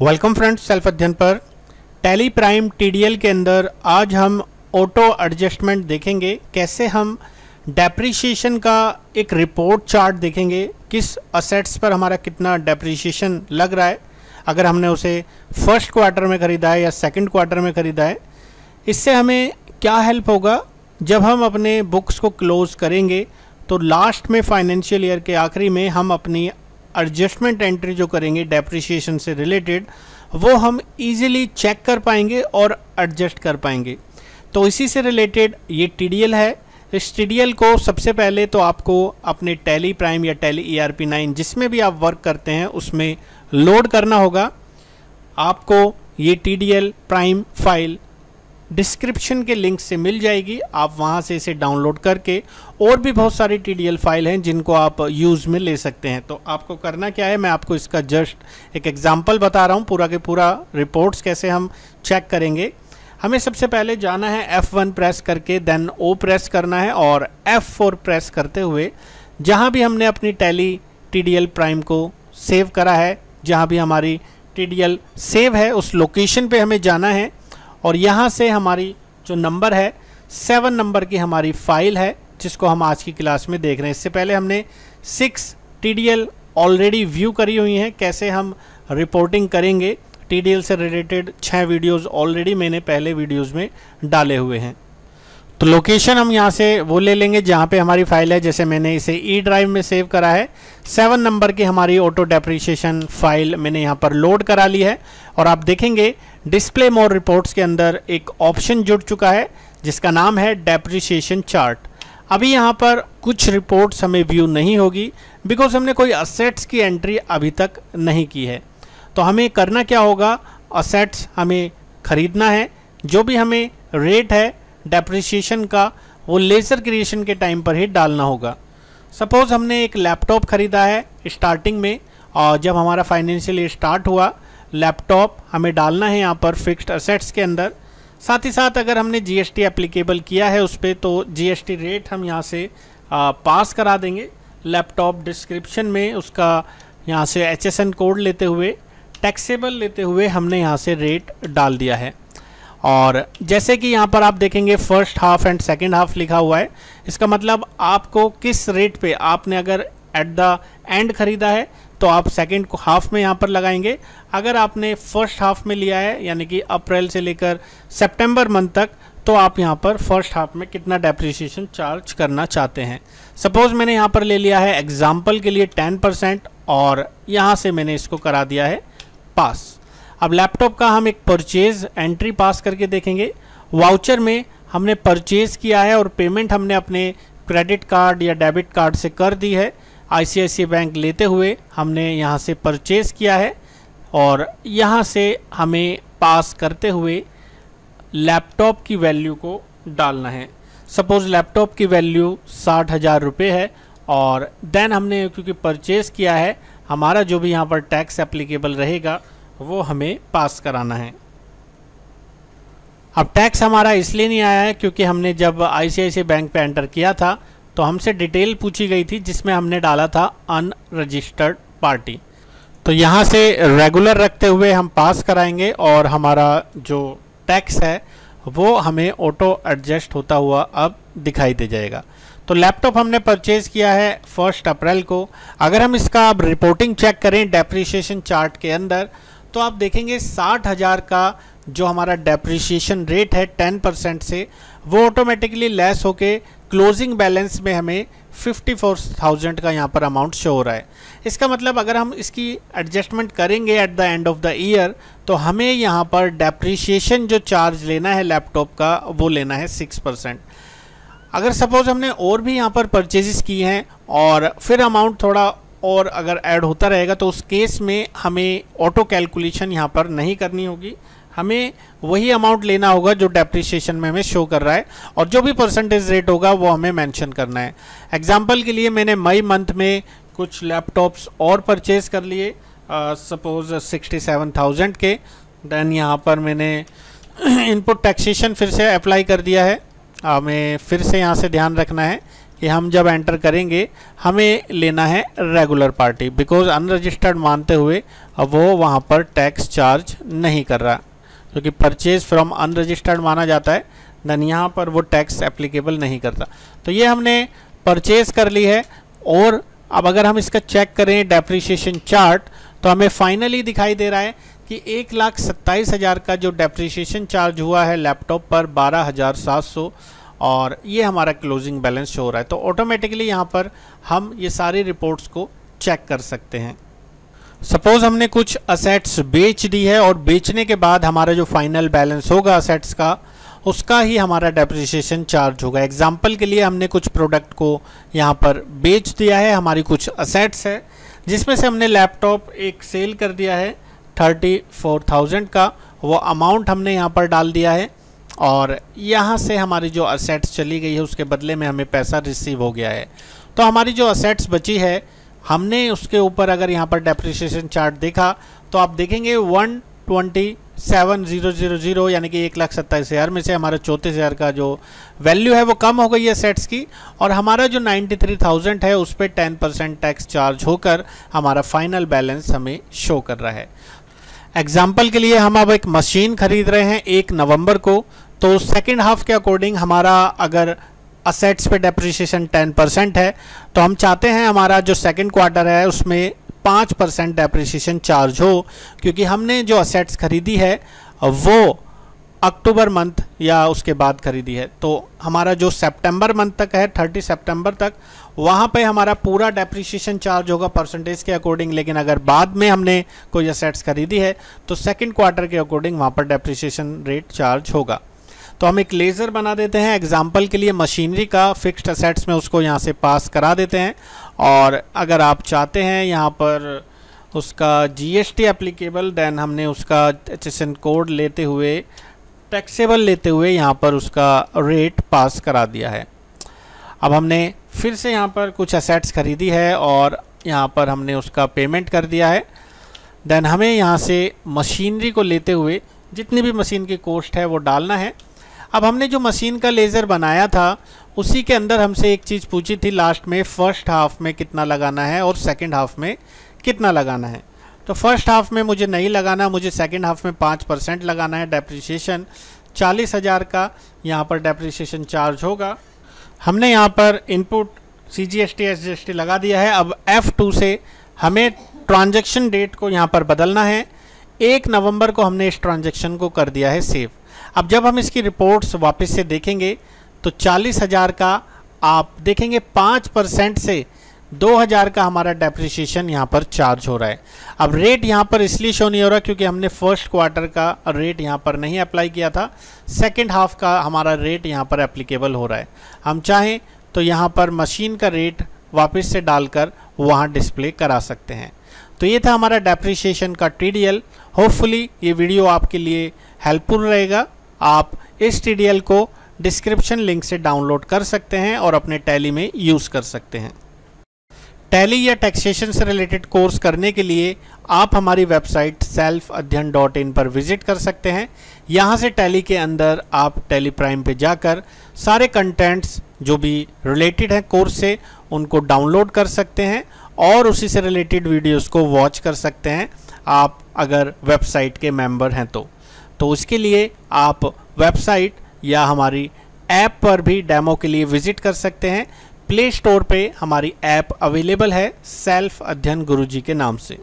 Welcome friends, self अध्ययन पर tally prime TDL के अंदर आज हम ऑटो एडजस्टमेंट देखेंगे। कैसे हम डेप्रीशिएशन का एक रिपोर्ट चार्ट देखेंगे, किस असेट्स पर हमारा कितना डेप्रीशिएशन लग रहा है, अगर हमने उसे फर्स्ट क्वार्टर में ख़रीदा है या सेकंड क्वार्टर में ख़रीदा है। इससे हमें क्या हेल्प होगा, जब हम अपने बुक्स को क्लोज़ करेंगे तो लास्ट में फाइनेंशियल ईयर के आखिरी में हम अपनी एडजस्टमेंट एंट्री जो करेंगे डेप्रिसिएशन से रिलेटेड, वो हम इजीली चेक कर पाएंगे और एडजस्ट कर पाएंगे। तो इसी से रिलेटेड ये टीडीएल है। इस टीडीएल को सबसे पहले तो आपको अपने टैली प्राइम या टैली ERP9 जिसमें भी आप वर्क करते हैं उसमें लोड करना होगा। आपको ये टीडीएल प्राइम फाइल डिस्क्रिप्शन के लिंक से मिल जाएगी, आप वहाँ से इसे डाउनलोड करके, और भी बहुत सारी टीडीएल फाइल हैं जिनको आप यूज़ में ले सकते हैं। तो आपको करना क्या है, मैं आपको इसका जस्ट एक एग्जांपल बता रहा हूँ। पूरा के पूरा रिपोर्ट्स कैसे हम चेक करेंगे। हमें सबसे पहले जाना है F1 प्रेस करके, देन O प्रेस करना है और F4 प्रेस करते हुए जहाँ भी हमने अपनी टैली टीडीएल प्राइम को सेव करा है, जहाँ भी हमारी टीडीएल सेव है उस लोकेशन पे हमें जाना है। और यहाँ से हमारी जो नंबर है 7 नंबर की हमारी फाइल है जिसको हम आज की क्लास में देख रहे हैं। इससे पहले हमने 6 टीडीएल ऑलरेडी व्यू करी हुई हैं, कैसे हम रिपोर्टिंग करेंगे टीडीएल से रिलेटेड 6 वीडियोस ऑलरेडी मैंने पहले वीडियोस में डाले हुए हैं। तो लोकेशन हम यहाँ से वो ले लेंगे जहाँ पे हमारी फाइल है। जैसे मैंने इसे E ड्राइव में सेव करा है, 7 नंबर की हमारी ऑटो डेप्रीशिएशन फाइल मैंने यहाँ पर लोड करा ली है। और आप देखेंगे डिस्प्ले मोर रिपोर्ट्स के अंदर एक ऑप्शन जुड़ चुका है जिसका नाम है डेप्रीशिएशन चार्ट। अभी यहाँ पर कुछ रिपोर्ट्स हमें व्यू नहीं होगी बिकॉज हमने कोई असेट्स की एंट्री अभी तक नहीं की है। तो हमें करना क्या होगा, असेट्स हमें खरीदना है, जो भी हमें रेट है डेप्रिसिएशन का वो लेज़र क्रिएशन के टाइम पर ही डालना होगा। सपोज़ हमने एक लैपटॉप ख़रीदा है स्टार्टिंग में, और जब हमारा फाइनेंशियल ईयर स्टार्ट हुआ लैपटॉप हमें डालना है यहाँ पर फिक्स्ड असेट्स के अंदर। साथ ही साथ अगर हमने जीएसटी एप्लीकेबल किया है उस पर तो जीएसटी रेट हम यहाँ से पास करा देंगे। लैपटॉप डिस्क्रिप्शन में उसका यहाँ से HSN कोड लेते हुए, टैक्सेबल लेते हुए हमने यहाँ से रेट डाल दिया है। और जैसे कि यहाँ पर आप देखेंगे first half and second half लिखा हुआ है, इसका मतलब आपको किस रेट पे, आपने अगर एट द एंड ख़रीदा है तो आप सेकंड हाफ में यहाँ पर लगाएंगे। अगर आपने फर्स्ट हाफ में लिया है यानी कि अप्रैल से लेकर सितंबर मंथ तक, तो आप यहाँ पर फर्स्ट हाफ में कितना डेप्रिसिएशन चार्ज करना चाहते हैं। सपोज़ मैंने यहाँ पर ले लिया है एग्जाम्पल के लिए 10% और यहाँ से मैंने इसको करा दिया है पास। अब लैपटॉप का हम एक परचेज़ एंट्री पास करके देखेंगे। वाउचर में हमने परचेज़ किया है और पेमेंट हमने अपने क्रेडिट कार्ड या डेबिट कार्ड से कर दी है। ICICI बैंक लेते हुए हमने यहाँ से परचेज़ किया है और यहाँ से हमें पास करते हुए लैपटॉप की वैल्यू को डालना है। सपोज़ लैपटॉप की वैल्यू 60,000 रुपये है और देन हमने क्योंकि परचेज़ किया है, हमारा जो भी यहाँ पर टैक्स एप्लीकेबल रहेगा वो हमें पास कराना है। अब टैक्स हमारा इसलिए नहीं आया है क्योंकि हमने जब ICICI बैंक पे एंटर किया था तो हमसे डिटेल पूछी गई थी जिसमें हमने डाला था अनरजिस्टर्ड पार्टी। तो यहाँ से रेगुलर रखते हुए हम पास कराएंगे और हमारा जो टैक्स है वो हमें ऑटो एडजस्ट होता हुआ अब दिखाई दे जाएगा। तो लैपटॉप हमने परचेज़ किया है 1 अप्रैल को। अगर हम इसका अब रिपोर्टिंग चेक करें डेप्रिसिएशन चार्ट के अंदर तो आप देखेंगे 60,000 का जो हमारा डेप्रिसिएशन रेट है 10% से, वो ऑटोमेटिकली लेस होके क्लोजिंग बैलेंस में हमें 54,000 का यहाँ पर अमाउंट शो हो रहा है। इसका मतलब अगर हम इसकी एडजस्टमेंट करेंगे at the end of the year तो हमें यहाँ पर डेप्रिसिएशन जो चार्ज लेना है लैपटॉप का वो लेना है 6%। अगर सपोज़ हमने और भी यहाँ पर परचेजेस की हैं और फिर अमाउंट थोड़ा और अगर ऐड होता रहेगा तो उस केस में हमें ऑटो कैलकुलेशन यहाँ पर नहीं करनी होगी, हमें वही अमाउंट लेना होगा जो डेप्रिसिएशन में हमें शो कर रहा है और जो भी परसेंटेज रेट होगा वो हमें मेंशन करना है। एग्जांपल के लिए मैंने मई मंथ में कुछ लैपटॉप्स और परचेज़ कर लिए, सपोज़ 67,000 के। देन यहाँ पर मैंने इनपुट टैक्सेशन फिर से अप्लाई कर दिया है। हमें फिर से यहाँ से ध्यान रखना है ये हम जब एंटर करेंगे हमें लेना है रेगुलर पार्टी, बिकॉज अनरजिस्टर्ड मानते हुए अब वो वहाँ पर टैक्स चार्ज नहीं कर रहा, क्योंकि परचेज फ्रॉम अनरजिस्टर्ड माना जाता है, देन यहाँ पर वो टैक्स एप्लीकेबल नहीं करता। तो ये हमने परचेज कर ली है। और अब अगर हम इसका चेक करें डेप्रिसिएशन चार्ट, तो हमें फाइनली दिखाई दे रहा है कि 1,27,000 का जो डेप्रिसिएशन चार्ज हुआ है लैपटॉप पर 12,700, और ये हमारा क्लोजिंग बैलेंस शो हो रहा है। तो ऑटोमेटिकली यहाँ पर हम ये सारी रिपोर्ट्स को चेक कर सकते हैं। सपोज हमने कुछ असेट्स बेच दी है और बेचने के बाद हमारा जो फाइनल बैलेंस होगा असेट्स का, उसका ही हमारा डेप्रिसिएशन चार्ज होगा। एग्जाम्पल के लिए हमने कुछ प्रोडक्ट को यहाँ पर बेच दिया है, हमारी कुछ असेट्स है जिसमें से हमने लैपटॉप एक सेल कर दिया है 34,000 का, वो अमाउंट हमने यहाँ पर डाल दिया है और यहाँ से हमारी जो असेट्स चली गई है उसके बदले में हमें पैसा रिसीव हो गया है। तो हमारी जो असेट्स बची है हमने उसके ऊपर अगर यहाँ पर डेप्रिसिएशन चार्ट देखा तो आप देखेंगे 127,000 यानी कि 1,27,000 में से हमारा 34,000 का जो वैल्यू है वो कम हो गई है सेट्स की, और हमारा जो 93,000 है उस पर 10% टैक्स चार्ज होकर हमारा फाइनल बैलेंस हमें शो कर रहा है। एग्जाम्पल के लिए हम अब एक मशीन खरीद रहे हैं 1 नवंबर को, तो सेकेंड हाफ के अकॉर्डिंग हमारा अगर असेट्स पे डेप्रिसिएशन 10% है, तो हम चाहते हैं हमारा जो सेकेंड क्वार्टर है उसमें 5% डेप्रिसिएशन चार्ज हो, क्योंकि हमने जो असेट्स खरीदी है वो अक्टूबर मंथ या उसके बाद खरीदी है। तो हमारा जो सितंबर मंथ तक है 30 सितंबर तक, वहाँ पे हमारा पूरा डेप्रिसिएशन चार्ज होगा परसेंटेज के अकॉर्डिंग। लेकिन अगर बाद में हमने कोई असेट्स खरीदी है तो सेकंड क्वार्टर के अकॉर्डिंग वहाँ पर डेप्रिसिएशन रेट चार्ज होगा। तो हम एक लेज़र बना देते हैं एग्जाम्पल के लिए मशीनरी का, फिक्स्ड असेट्स में उसको यहाँ से पास करा देते हैं। और अगर आप चाहते हैं यहाँ पर उसका GST एप्लीकेबल, देन हमने उसका HSN कोड लेते हुए, टैक्सेबल लेते हुए यहाँ पर उसका रेट पास करा दिया है। अब हमने फिर से यहाँ पर कुछ असेट्स खरीदी है और यहाँ पर हमने उसका पेमेंट कर दिया है। देन हमें यहाँ से मशीनरी को लेते हुए जितनी भी मशीन की कॉस्ट है वो डालना है। अब हमने जो मशीन का लेज़र बनाया था उसी के अंदर हमसे एक चीज़ पूछी थी लास्ट में, फर्स्ट हाफ में कितना लगाना है और सेकंड हाफ में कितना लगाना है। तो फर्स्ट हाफ में मुझे नहीं लगाना, मुझे सेकंड हाफ में 5% लगाना है डेप्रिसिएशन। 40,000 का यहाँ पर डेप्रिसिएशन चार्ज होगा। हमने यहाँ पर इनपुट CGST SGST लगा दिया है। अब F2 से हमें ट्रांजैक्शन डेट को यहाँ पर बदलना है। 1 नवंबर को हमने इस ट्रांजैक्शन को कर दिया है सेव। अब जब हम इसकी रिपोर्ट्स वापस से देखेंगे तो 40,000 का आप देखेंगे 5% से 2,000 का हमारा डेप्रिसिएशन यहाँ पर चार्ज हो रहा है। अब रेट यहाँ पर इसलिए शो नहीं हो रहा क्योंकि हमने फर्स्ट क्वार्टर का रेट यहाँ पर नहीं अप्लाई किया था, सेकंड हाफ का हमारा रेट यहाँ पर एप्लीकेबल हो रहा है। हम चाहें तो यहाँ पर मशीन का रेट वापस से डालकर वहाँ डिस्प्ले करा सकते हैं। तो ये था हमारा डेप्रिसिएशन का TDL। होपफुली ये वीडियो आपके लिए हेल्पफुल रहेगा। आप इस TDL को डिस्क्रिप्शन लिंक से डाउनलोड कर सकते हैं और अपने टैली में यूज़ कर सकते हैं। टैली या टैक्सेशन से रिलेटेड कोर्स करने के लिए आप हमारी वेबसाइट selfadhyan.in पर विजिट कर सकते हैं। यहाँ से टैली के अंदर आप टैली प्राइम पे जाकर सारे कंटेंट्स जो भी रिलेटेड हैं कोर्स से उनको डाउनलोड कर सकते हैं और उसी से रिलेटेड वीडियोस को वॉच कर सकते हैं, आप अगर वेबसाइट के मेंबर हैं तो उसके लिए आप वेबसाइट या हमारी ऐप पर भी डेमो के लिए विजिट कर सकते हैं। प्ले स्टोर पे हमारी ऐप अवेलेबल है सेल्फ अध्ययन गुरुजी के नाम से।